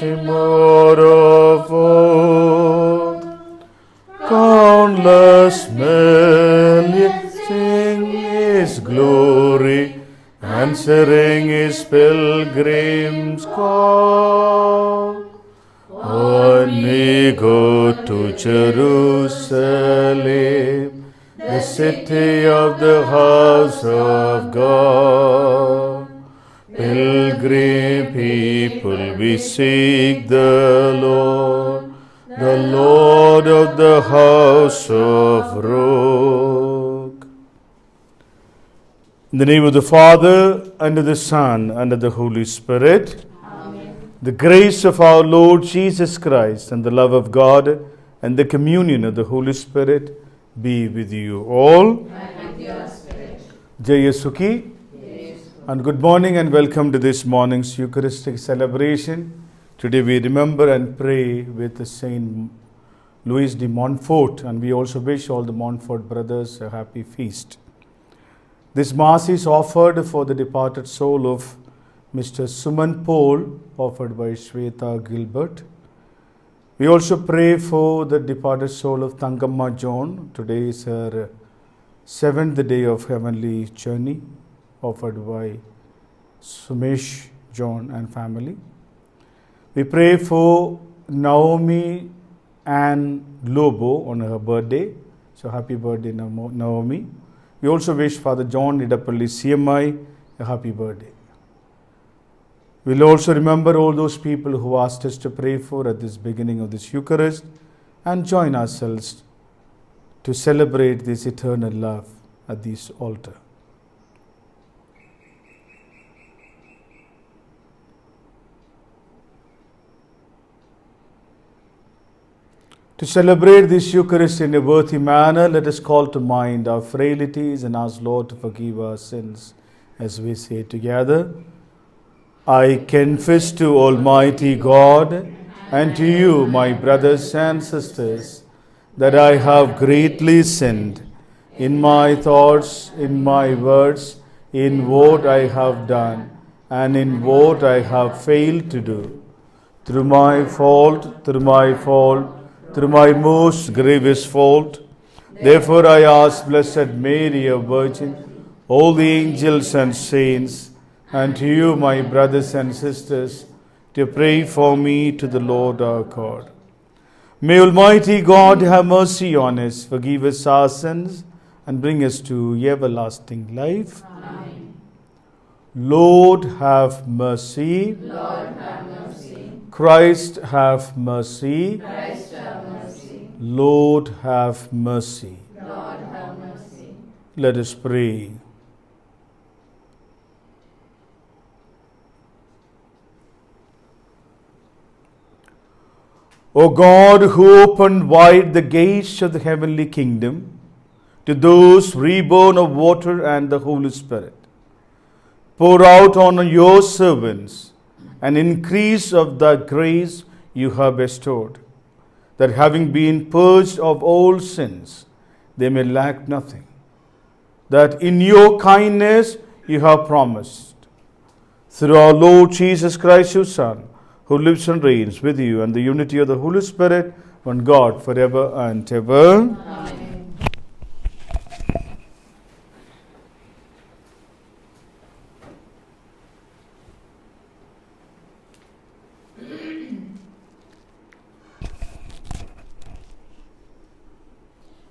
moreover, countless millions sing His glory, answering His pilgrim's call. When we go to Jerusalem, the city of the house of God, pilgrim people, we seek the Lord of the house of Rock. In the name of the Father, and of the Son, and of the Holy Spirit, Amen. The grace of our Lord Jesus Christ, and the love of God, and the communion of the Holy Spirit be with you all. And with your spirit. Jai Yesuki. And good morning and welcome to this morning's Eucharistic celebration. Today we remember and pray with Saint Louis de Montfort, and we also wish all the Montfort brothers a happy feast. This Mass is offered for the departed soul of Mr. Suman Paul, offered by Shweta Gilbert. We also pray for the departed soul of Thangamma John. Today is her 7th day of heavenly journey, offered by Sumesh John and family. We pray for Naomi Ann Lobo on her birthday. So happy birthday, Naomi. We also wish Father John Idapalli CMI a happy birthday. We'll also remember all those people who asked us to pray for at this beginning of this Eucharist and join ourselves to celebrate this eternal love at this altar. To celebrate this Eucharist in a worthy manner, let us call to mind our frailties and ask Lord to forgive our sins as we say together, I confess to Almighty God and to you, my brothers and sisters, that I have greatly sinned in my thoughts, in my words, in what I have done, and in what I have failed to do. Through my most grievous fault. Therefore I ask Blessed Mary, a Virgin, all the angels and saints, and to you, my brothers and sisters, to pray for me to the Lord our God. May Almighty God have mercy on us, forgive us our sins, and bring us to everlasting life. Amen. Lord have mercy. Lord have mercy. Christ have mercy. Christ have mercy. Lord have mercy. Lord have mercy. Let us pray. O God, who opened wide the gates of the heavenly kingdom to those reborn of water and the Holy Spirit, pour out on your servants an increase of the grace you have bestowed, that having been purged of all sins, they may lack nothing. That in your kindness you have promised, through our Lord Jesus Christ, your Son, who lives and reigns with you and the unity of the Holy Spirit, one God, forever and ever. Amen.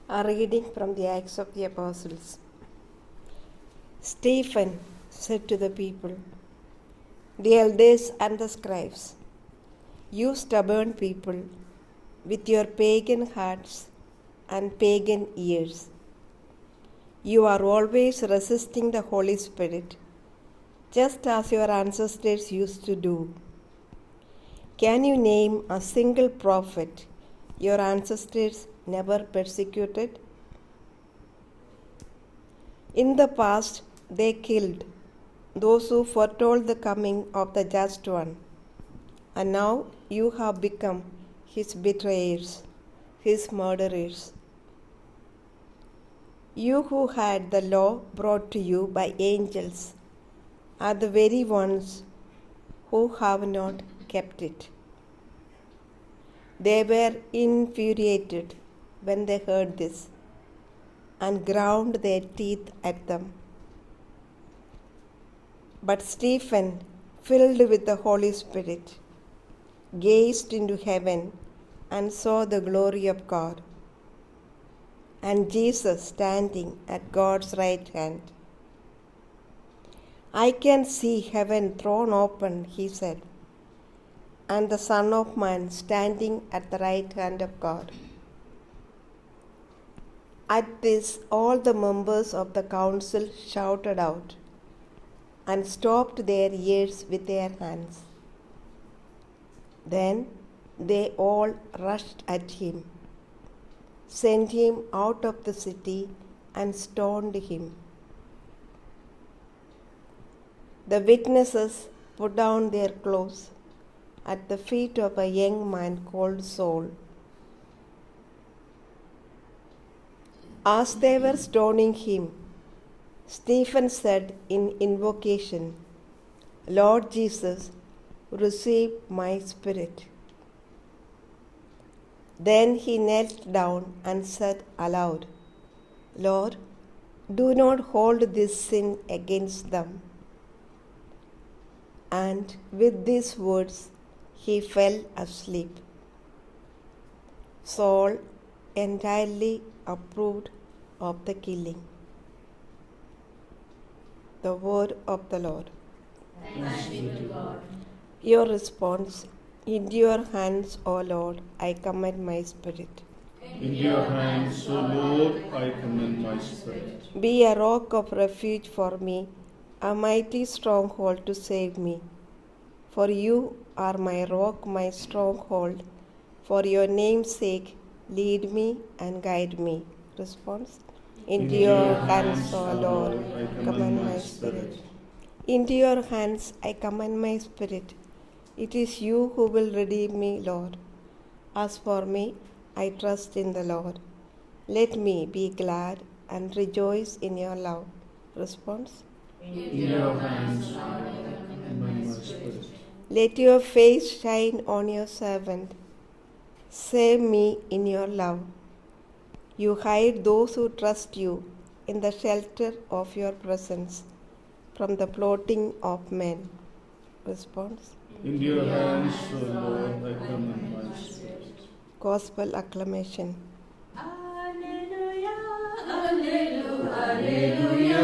A reading from the Acts of the Apostles. Stephen said to the people, the elders and the scribes, you stubborn people, with your pagan hearts and pagan ears, you are always resisting the Holy Spirit, just as your ancestors used to do. Can you name a single prophet your ancestors never persecuted? In the past, they killed those who foretold the coming of the Just One, and now you have become his betrayers, his murderers. You who had the law brought to you by angels are the very ones who have not kept it. They were infuriated when they heard this and ground their teeth at them. But Stephen, filled with the Holy Spirit, gazed into heaven and saw the glory of God, and Jesus standing at God's right hand. I can see heaven thrown open, he said, and the Son of Man standing at the right hand of God. At this, all the members of the council shouted out and stopped their ears with their hands. Then they all rushed at him, sent him out of the city, and stoned him. The witnesses put down their clothes at the feet of a young man called Saul. As they were stoning him, Stephen said in invocation, Lord Jesus, receive my spirit. Then he knelt down and said aloud, Lord, do not hold this sin against them. And with these words, he fell asleep. Saul entirely approved of the killing. The word of the Lord. Thanks be to God. Your response, into your hands, O Lord, I commend my spirit. In your hands, O Lord, I commend my spirit. Be a rock of refuge for me, a mighty stronghold to save me. For you are my rock, my stronghold. For your name's sake, lead me and guide me. Response. Into your hands, O Lord, I commend my spirit. Into your hands I commend my spirit. It is you who will redeem me, Lord. As for me, I trust in the Lord. Let me be glad and rejoice in your love. Response. In your hands, I commend my spirit. Let your face shine on your servant. Save me in your love. You hide those who trust you in the shelter of your presence from the plotting of men. Response. In your hands, O Lord, I commend my spirit. Gospel acclamation. Alleluia, alleluia, alleluia,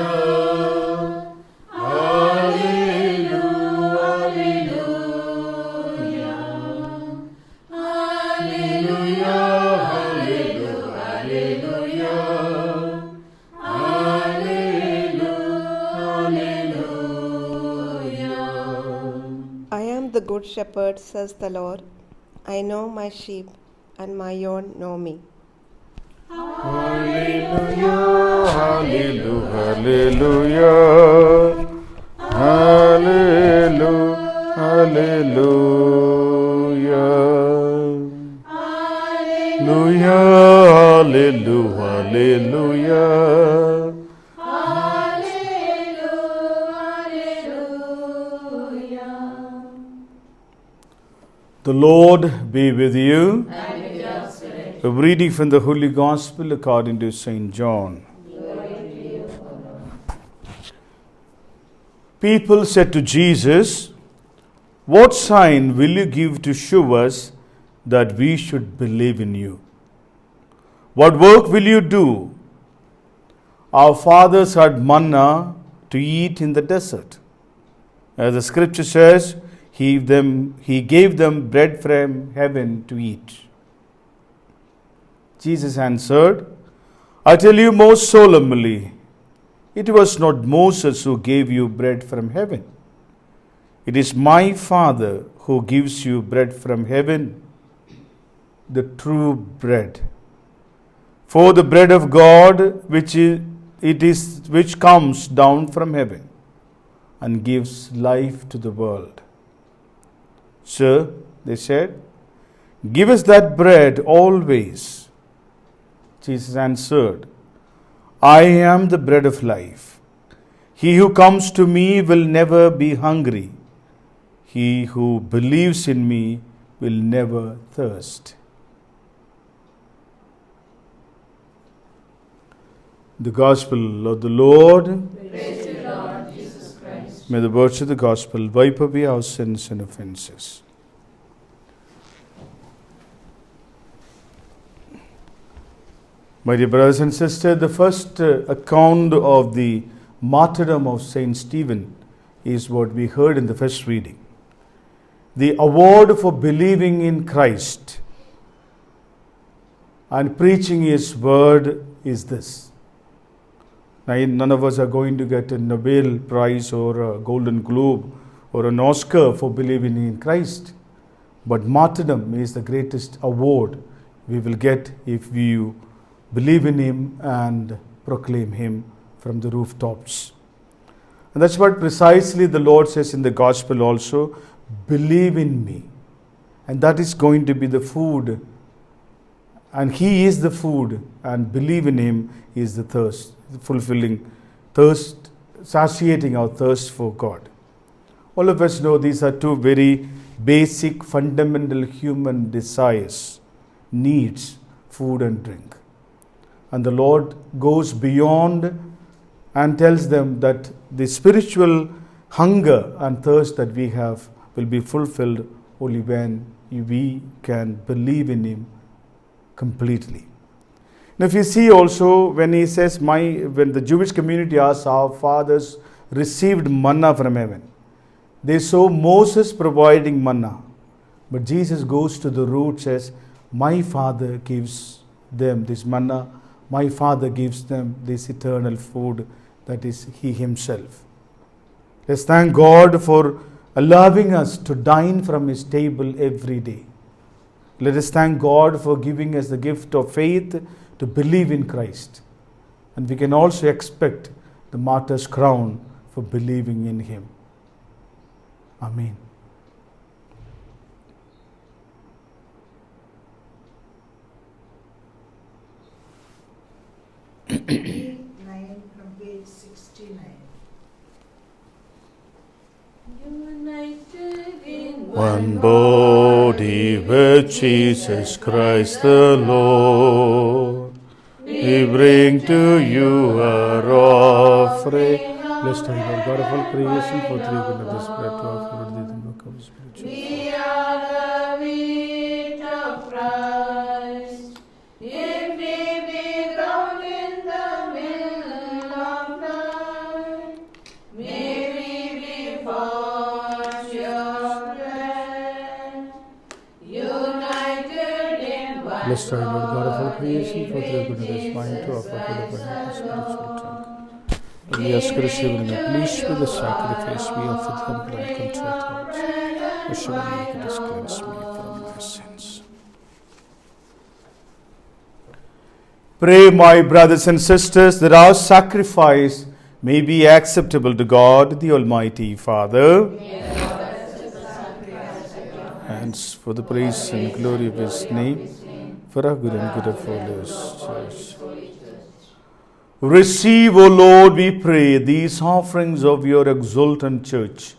Hallelujah, alleluia, alleluia, alleluia. I am the good shepherd, says the Lord. I know my sheep, and my own know me. hallelujah, hallelujah, hallelujah, hallelujah, hallelujah, hallelujah. The Lord be with you. And with your spirit. A reading from the Holy Gospel according to St. John. People said to Jesus, what sign will you give to show us that we should believe in you? What work will you do? Our fathers had manna to eat in the desert. As the scripture says, He gave them bread from heaven to eat. Jesus answered, I tell you most solemnly, it was not Moses who gave you bread from heaven. It is my Father who gives you bread from heaven, the true bread. For the bread of God, which comes down from heaven and gives life to the world. Sir, they said, give us that bread always. Jesus answered, I am the bread of life. He who comes to me will never be hungry. He who believes in me will never thirst. The Gospel of the Lord. Praise to Lord Jesus Christ. May the words of the Gospel wipe away our sins and offenses. My dear brothers and sisters, the first account of the martyrdom of Saint Stephen is what we heard in the first reading. The award for believing in Christ and preaching His word is this. Now, none of us are going to get a Nobel Prize or a Golden Globe or an Oscar for believing in Christ. But martyrdom is the greatest award we will get if we believe in Him and proclaim Him from the rooftops. And that's what precisely the Lord says in the Gospel also, believe in me. And that is going to be the food. And He is the food, and believe in Him is the thirst, fulfilling thirst, satiating our thirst for God. All of us know these are two very basic, fundamental human desires, needs, food and drink. And the Lord goes beyond and tells them that the spiritual hunger and thirst that we have will be fulfilled only when we can believe in Him completely. Now, if you see also when He says, when the Jewish community asks, our fathers received manna from heaven, they saw Moses providing manna. But Jesus goes to the root, says, my Father gives them this manna. My Father gives them this eternal food, that is He Himself. Let's thank God for allowing us to dine from His table every day. Let us thank God for giving us the gift of faith to believe in Christ. And we can also expect the martyr's crown for believing in Him. Amen. Page 9 from page 69. United in One body with Jesus Christ the Lord, we bring to you our offering. Blessed are you, Lord God of all creation, for the gift of this bread to offer thee the milk of spiritual. We are the wheat of Christ. If we be ground in the mill of life, may we be forged your bread. United in one Blessed are you, Lord God of all creation, for the body, gift of this wine to Jesus offer for the Christ of the spiritual Lord. drink. We ask receiving a please with the sacrifice we offer the humble and contrite hearts. Worship and make it cleanse me from my sins. Pray, my brothers and sisters, that our sacrifice may be acceptable to God, the Almighty Father, and for the praise and glory of His name, for our good and good of all His church. Receive, O Lord, we pray, these offerings of your exultant church,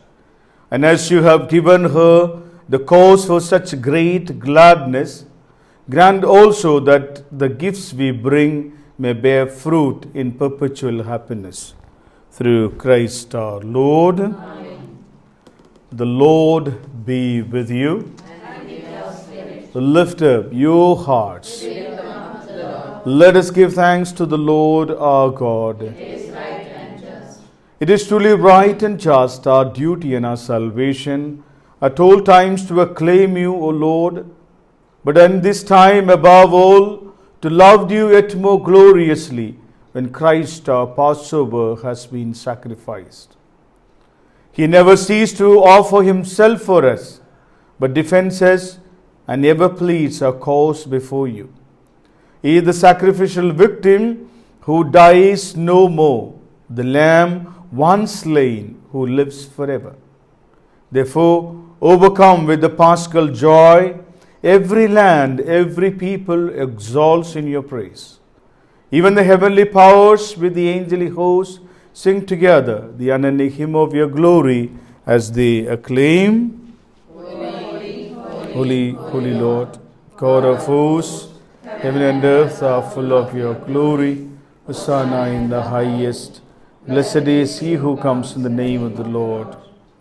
and as you have given her the cause for such great gladness, grant also that the gifts we bring may bear fruit in perpetual happiness. Through Christ our Lord. Amen. The Lord be with you. And with your spirit. Lift up your hearts. Let us give thanks to the Lord our God. It is right and just. It is truly right and just, our duty and our salvation, at all times to acclaim you, O Lord, but in this time above all, to love you yet more gloriously, when Christ our Passover has been sacrificed. He never ceased to offer Himself for us, but defends us and ever pleads our cause before you. He is the sacrificial victim who dies no more, the Lamb once slain who lives forever. Therefore, overcome with the paschal joy, every land, every people exalts in your praise. Even the heavenly powers with the angelic host sing together the unending hymn of your glory as they acclaim, Holy, Holy, Holy Lord, God of hosts, heaven and earth are full of your glory. Hosanna in the highest. Blessed is he who comes in the name of the Lord.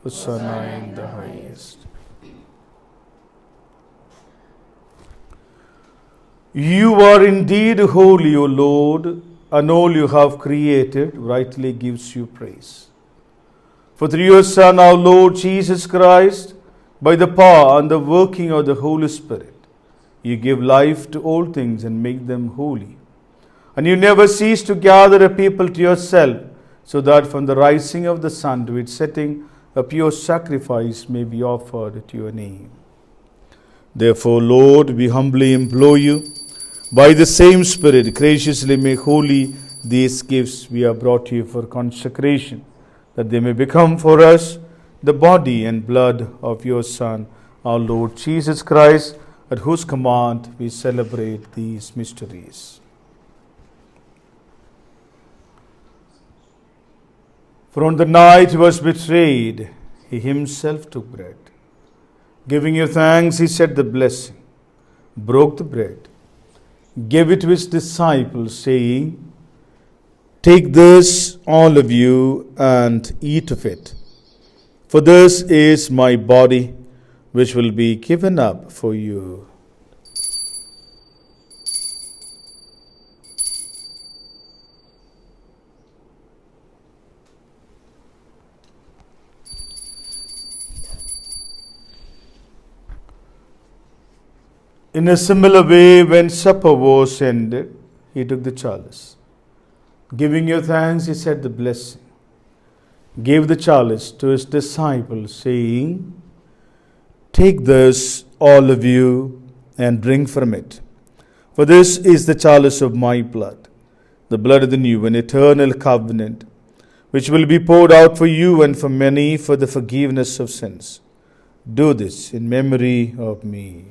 Hosanna in the highest. You are indeed holy, O Lord, and all you have created rightly gives you praise. For through your Son, our Lord Jesus Christ, by the power and the working of the Holy Spirit, you give life to all things and make them holy. And you never cease to gather a people to yourself, so that from the rising of the sun to its setting, a pure sacrifice may be offered to your name. Therefore, Lord, we humbly implore you, by the same Spirit, graciously make holy these gifts we have brought to you for consecration, that they may become for us the body and blood of your Son, our Lord Jesus Christ, at whose command we celebrate these mysteries. For on the night he was betrayed, he himself took bread. Giving you thanks, he said the blessing, broke the bread, gave it to his disciples, saying, "Take this, all of you, and eat of it. For this is my body, which will be given up for you." In a similar way, when supper was ended, he took the chalice. Giving you thanks, he said the blessing, gave the chalice to his disciples, saying, "Take this, all of you, and drink from it. For this is the chalice of my blood, the blood of the new and eternal covenant, which will be poured out for you and for many for the forgiveness of sins. Do this in memory of me."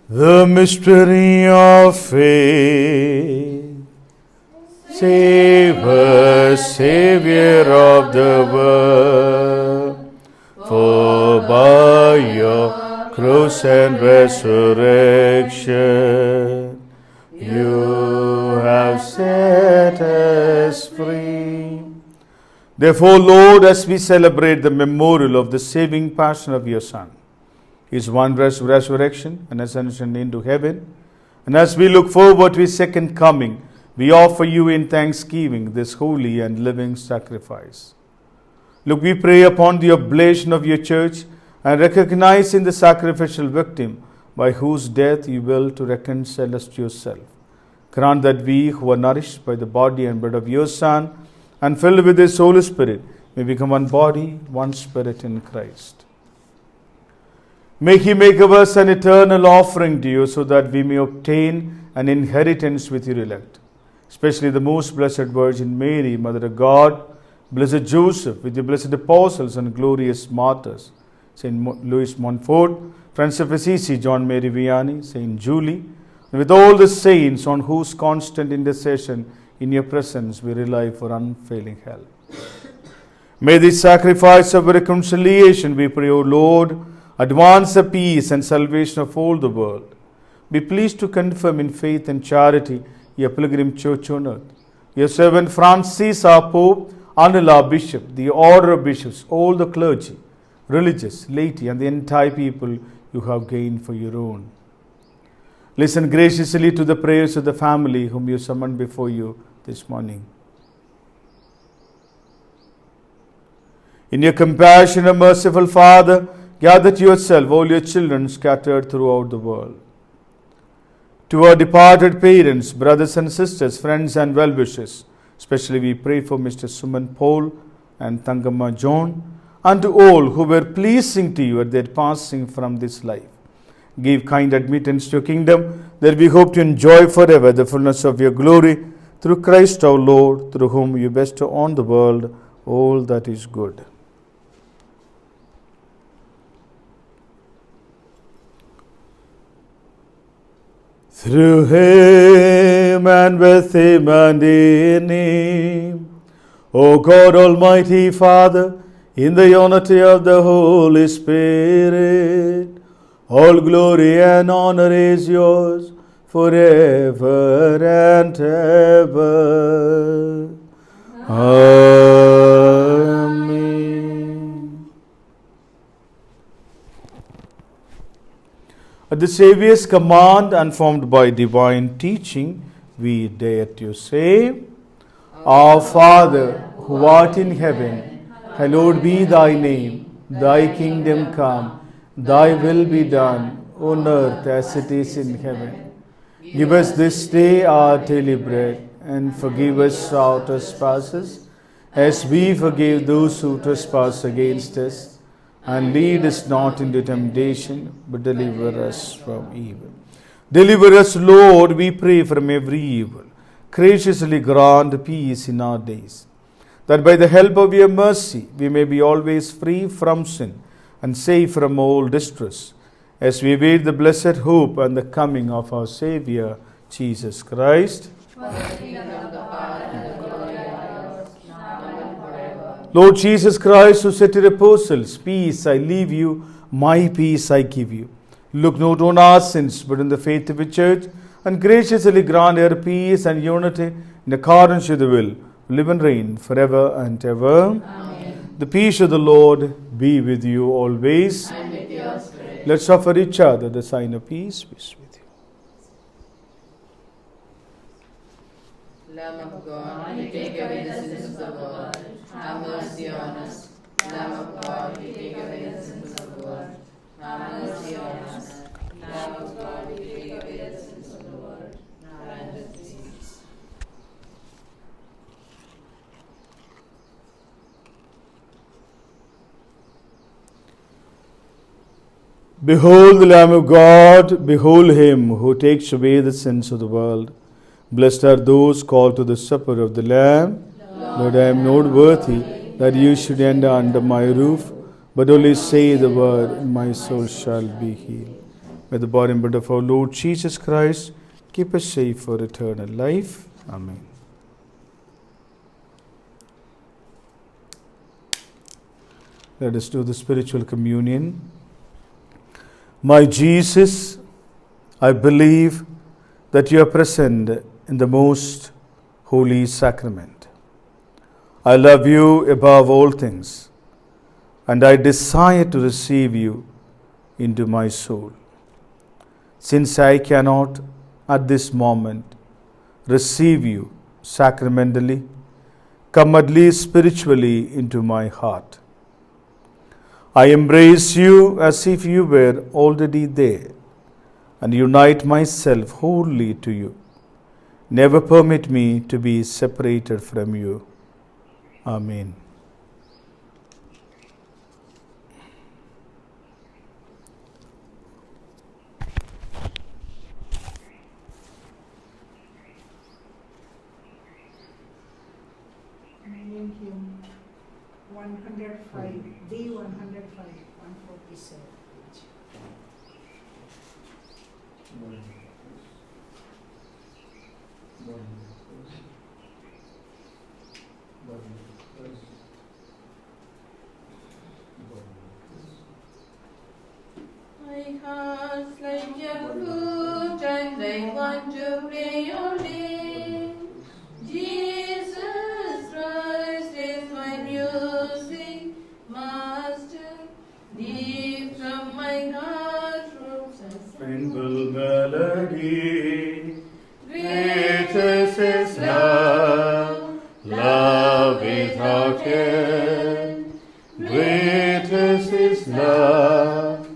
The mystery of faith. Save us, Savior of the world, for by your cross and resurrection you have set us free. Therefore, Lord, as we celebrate the memorial of the saving passion of your Son, his wondrous resurrection and ascension into heaven, and as we look forward to his second coming, we offer you in thanksgiving this holy and living sacrifice. Look, we pray upon the oblation of your church and recognize in the sacrificial victim by whose death you will to reconcile us to yourself. Grant that we who are nourished by the body and blood of your Son and filled with his Holy Spirit may become one body, one spirit in Christ. May he make of us an eternal offering to you, so that we may obtain an inheritance with your elect, especially the most blessed Virgin Mary, Mother of God, blessed Joseph, with the blessed apostles and glorious martyrs, Saint Louis Montfort, Francis of Assisi, John Mary Vianney, Saint Julie, and with all the saints on whose constant intercession in your presence we rely for unfailing help. May this sacrifice of reconciliation, we pray, O Lord, advance the peace and salvation of all the world. Be pleased to confirm in faith and charity your pilgrim church on earth. Your servant Francis, our Pope, Anil, our Bishop, the order of bishops, all the clergy, religious, laity, and the entire people you have gained for your own. Listen graciously to the prayers of the family whom you summoned before you this morning. In your compassion, O merciful Father, gather to yourself all your children scattered throughout the world. To our departed parents, brothers and sisters, friends and well-wishers, especially we pray for Mr. Suman Paul and Tangama John, and to all who were pleasing to you at their passing from this life. Give kind admittance to your kingdom, that we hope to enjoy forever the fullness of your glory, through Christ our Lord, through whom you bestow on the world all that is good. Through him and with him and in him, O God Almighty Father, in the unity of the Holy Spirit, all glory and honor is yours forever and ever. Amen. At the Saviour's command and formed by divine teaching, we dare to say, Our Father, who art in heaven, hallowed be thy name. Thy kingdom come, thy will be done, on earth as it is in heaven. Give us this day our daily bread, and forgive us our trespasses, as we forgive those who trespass against us. And lead us not into temptation, but deliver us from evil. Deliver us, Lord, we pray, from every evil. Graciously grant peace in our days, that by the help of your mercy we may be always free from sin and safe from all distress, as we await the blessed hope and the coming of our Saviour, Jesus Christ. Lord Jesus Christ, who said to the apostles, Peace I leave you, my peace I give you. Look not on our sins, but in the faith of the church, and graciously grant her peace and unity in accordance with the will, live and reign forever and ever. Amen. The peace of the Lord be with you always. And with your spirit. Let's offer each other the sign of peace. Peace with you. Lamb of God, you take away the sins of the world. Have mercy on us. Lamb of God, you take away the sins of the world. Have mercy on us. Lamb of God, you take away the sins of the world. Grant us peace. Behold the Lamb of God, behold him who takes away the sins of the world. Blessed are those called to the supper of the Lamb. Lord, I am not worthy that you should enter under my roof, but only say the word, and my soul shall be healed. May the body and blood of our Lord Jesus Christ keep us safe for eternal life. Amen. Let us do the spiritual communion. My Jesus, I believe that you are present in the most holy sacrament. I love you above all things, and I desire to receive you into my soul. Since I cannot at this moment receive you sacramentally, come at least spiritually into my heart. I embrace you as if you were already there, and unite myself wholly to you. Never permit me to be separated from you. Amen. Name him 105, D 105, 147 page. My heart's like a flute, and I want to play your name. Jesus Christ is my music, Master. Deep from my heart roots and Simple melody, great is his love, love without end. Great is his love,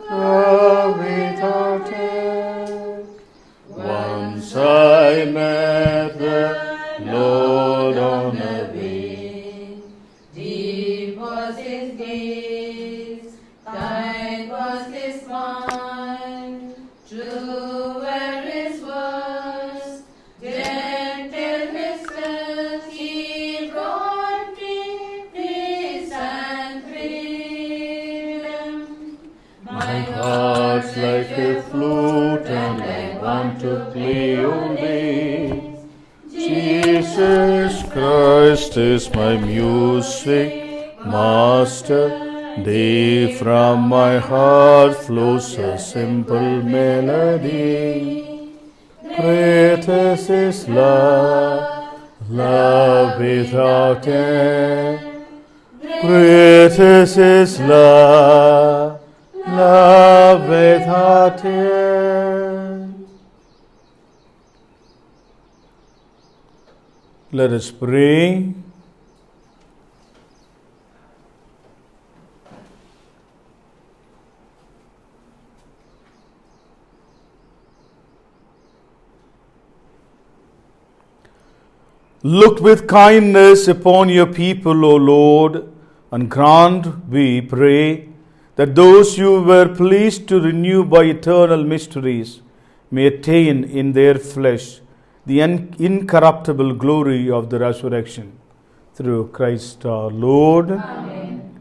love without end. Once I met the Lord on the way. Deep was his gaze, kind was his smile, true were his words, gentle his steps. He brought me peace and freedom. My heart's like a flute and I frantically only. Jesus Christ is my music, Master. Deep from my heart flows a simple melody. Great is His love, love without end. Great is His love, love without end. Let us pray. Look with kindness upon your people, O Lord, and grant, we pray, that those you were pleased to renew by eternal mysteries may attain in their flesh the incorruptible glory of the resurrection. Through Christ our Lord. Amen.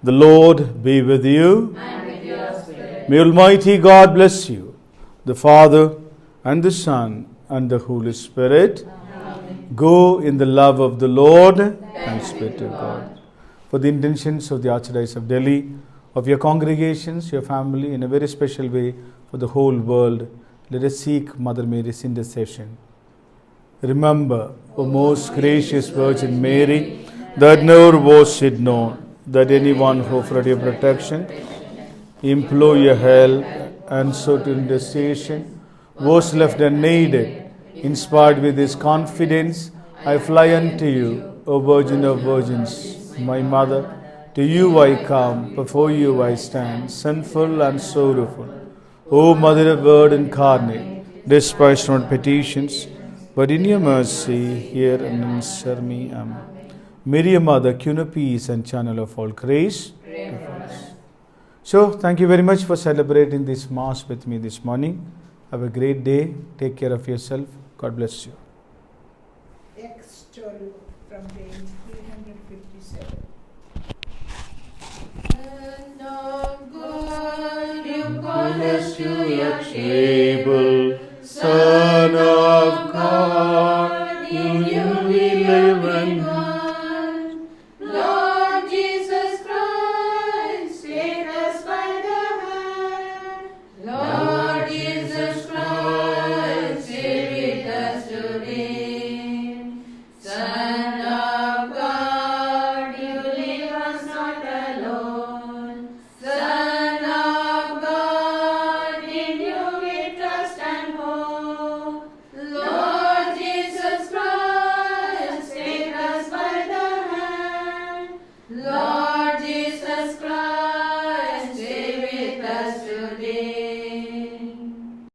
The Lord be with you. And with your spirit. May Almighty God bless you, the Father, and the Son, and the Holy Spirit. Go in the love of the Lord. Thanks be to God. For the intentions of the Archdiocese of Delhi, of your congregations, your family, in a very special way for the whole world, let us seek Mother Mary's intercession. Remember, O most gracious Virgin Mary, that never was it known that anyone who offered your protection, implore your help, and sought intercession was left unaided. Inspired with this confidence, I fly unto you, O Virgin of Virgins, my Mother. To you I come, before you I stand, sinful and sorrowful. O Mother of Word incarnate, despise not petitions, but in your mercy hear and answer me. Amen. Mary, Mother, Queen of Peace and Channel of all grace. So, thank you very much for celebrating this Mass with me this morning. Have a great day. Take care of yourself. God bless you. X12 from page 357. And of God, you Bless you, your table.